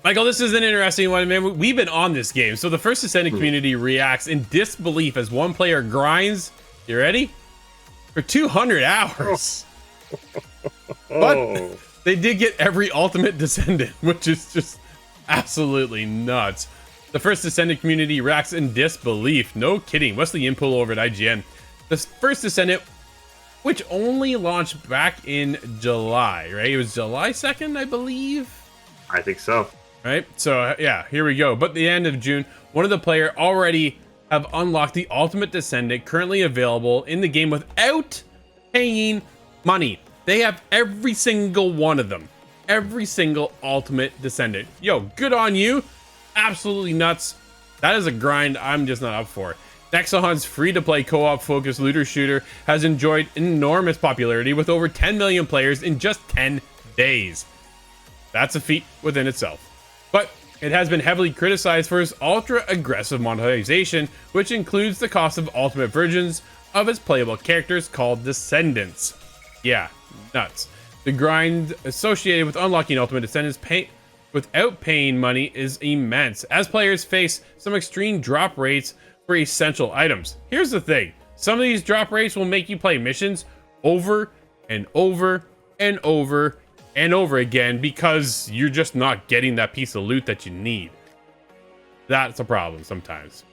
Michael, this is an interesting one, man. We've been on this game. So the First Descendant community reacts in disbelief as one player grinds, you ready? For 200 hours. But they did get every ultimate Descendant, which is just absolutely nuts. The First Descendant community reacts in disbelief. No kidding. Wesley Impool over at IGN. The First Descendant, which only launched back in July, right? It was July 2nd, I believe. I think so. Right, so yeah, here we go. But the end of June, one of the player already have unlocked the ultimate Descendant currently available in the game without paying money. They have every single one of them, every single ultimate Descendant. Yo, good on you. Absolutely nuts. That is a grind I'm just not up for. Nexahon's free-to-play co-op focused looter shooter has enjoyed enormous popularity with over 10 million players in just 10 days. That's a feat within itself. But it has been heavily criticized for its ultra-aggressive monetization, which includes the cost of ultimate versions of its playable characters called Descendants. Yeah, nuts. The grind associated with unlocking ultimate Descendants without paying money is immense, as players face some extreme drop rates for essential items. Here's the thing. Some of these drop rates will make you play missions over and over and over and over again because you're just not getting that piece of loot that you need. That's a problem sometimes.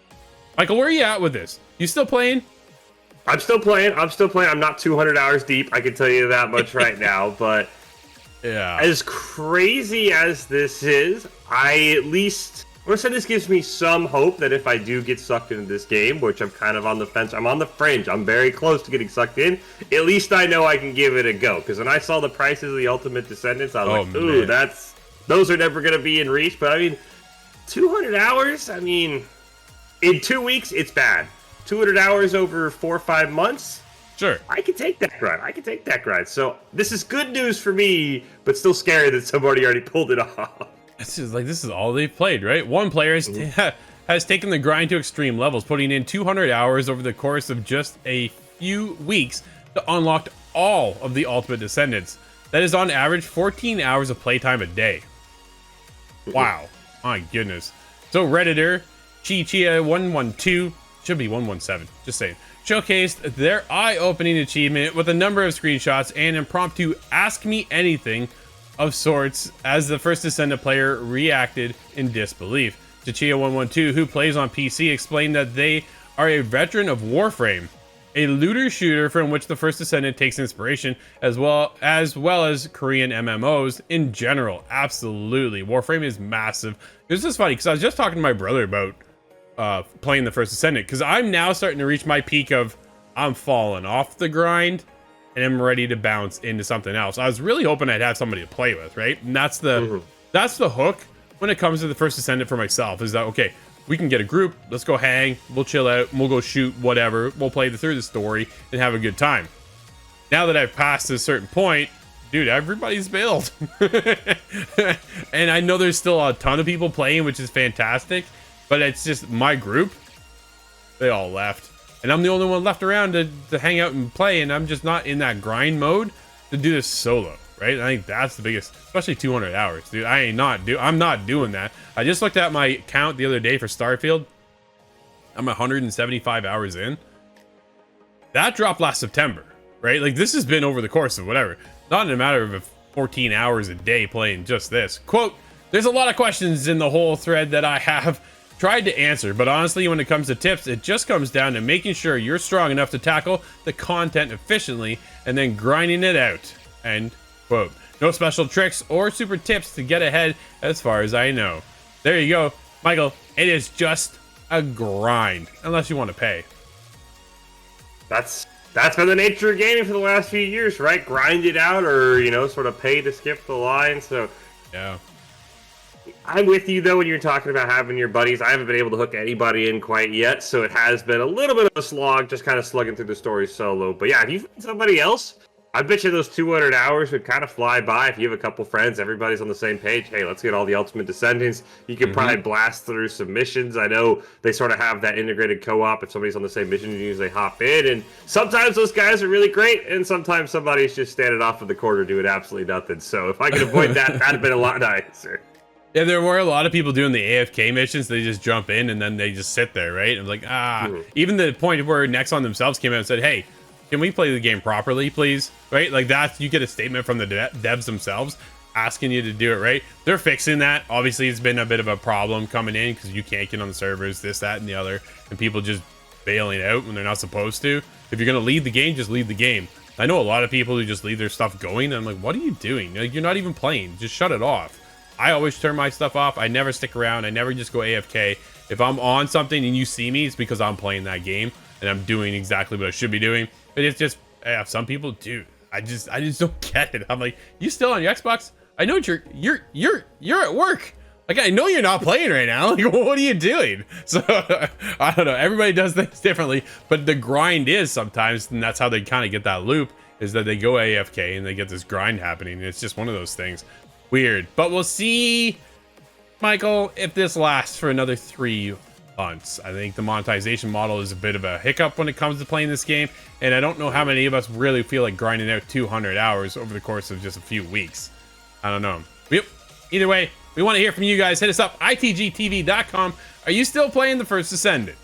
Michael, where are you at with this? You still playing? I'm still playing. I'm not 200 hours deep. I can tell you that much right now. But yeah, as crazy as this is, I want to say this gives me some hope that if I do get sucked into this game, which I'm kind of on the fence, I'm on the fringe, I'm very close to getting sucked in, at least I know I can give it a go. Because when I saw the prices of the Ultimate Descendants, I was like, ooh, those are never going to be in reach. But I mean, 200 hours, I mean, in 2 weeks, it's bad. 200 hours over 4 or 5 months, sure. I can take that grind. So this is good news for me, but still scary that somebody already pulled it off. This is all they've played, right? One player has taken the grind to extreme levels, putting in 200 hours over the course of just a few weeks to unlock all of the Ultimate Descendants. That is on average 14 hours of playtime a day. Wow. My goodness. So Redditor, Chia112, should be 117, just saying, showcased their eye-opening achievement with a number of screenshots and impromptu Ask Me Anything of sorts as the First Descendant player reacted in disbelief. Chia112, who plays on PC, explained that they are a veteran of Warframe, a looter shooter from which the First Descendant takes inspiration, as well as Korean MMOs in general. Absolutely, Warframe is massive. It was just funny because I was just talking to my brother about playing the First Descendant, because I'm now starting to reach my peak of I'm falling off the grind and I'm ready to bounce into something else. I was really hoping I'd have somebody to play with, right? And that's the hook when it comes to the First Descendant for myself, is that, okay, we can get a group, let's go hang, we'll chill out, we'll go shoot, whatever, we'll play through the story and have a good time. Now that I've passed a certain point, dude, everybody's bailed. And I know there's still a ton of people playing, which is fantastic, but it's just my group, they all left. And I'm the only one left around to hang out and play, and I'm just not in that grind mode to do this solo, right? I think that's the biggest, especially 200 hours, dude. I'm not doing that. I just looked at my count the other day for Starfield. I'm 175 hours in. That dropped last September, right? Like, this has been over the course of whatever, not in a matter of 14 hours a day playing just this. Quote, there's a lot of questions in the whole thread that I have tried to answer, but honestly, when it comes to tips, it just comes down to making sure you're strong enough to tackle the content efficiently and then grinding it out. End quote. No special tricks or super tips to get ahead as far as I know. There you go, Michael. It is just a grind, unless you want to pay. That's been the nature of gaming for the last few years, right? Grind it out, or sort of pay to skip the line. So yeah. I'm with you, though, when you're talking about having your buddies. I haven't been able to hook anybody in quite yet, so it has been a little bit of a slog, just kind of slugging through the story solo. But yeah, if you find somebody else, I bet you those 200 hours would kind of fly by. If you have a couple friends, everybody's on the same page. Hey, let's get all the Ultimate Descendants. You can probably blast through some missions. I know they sort of have that integrated co-op. If somebody's on the same mission, you usually hop in. And sometimes those guys are really great, and sometimes somebody's just standing off in the corner doing absolutely nothing. So if I could avoid that, that'd have been a lot nicer. Yeah, there were a lot of people doing the AFK missions. They just jump in and then they just sit there, right? And like, even the point where Nexon themselves came out and said, "Hey, can we play the game properly, please?" Right? Like that, you get a statement from the devs themselves asking you to do it, right? They're fixing that. Obviously, it's been a bit of a problem coming in because you can't get on the servers, this, that, and the other, and people just bailing out when they're not supposed to. If you're gonna leave the game, just leave the game. I know a lot of people who just leave their stuff going. And I'm like, what are you doing? Like, you're not even playing. Just shut it off. I always turn my stuff off. I never stick around. I never just go AFK. If I'm on something and you see me, it's because I'm playing that game and I'm doing exactly what I should be doing. But it's just, yeah, some people do. I just don't get it. I'm like, you still on your Xbox? I know you're at work. Like, I know you're not playing right now. Like, what are you doing? So I don't know. Everybody does things differently, but the grind is sometimes, and that's how they kind of get that loop, is that they go AFK and they get this grind happening. And it's just one of those things. Weird, but we'll see, Michael, if this lasts for another 3 months. I think the monetization model is a bit of a hiccup when it comes to playing this game, and I don't know how many of us really feel like grinding out 200 hours over the course of just a few weeks. I don't know. Yep. Either way, we want to hear from you guys. Hit us up, itgtv.com. Are you still playing the First Descendant?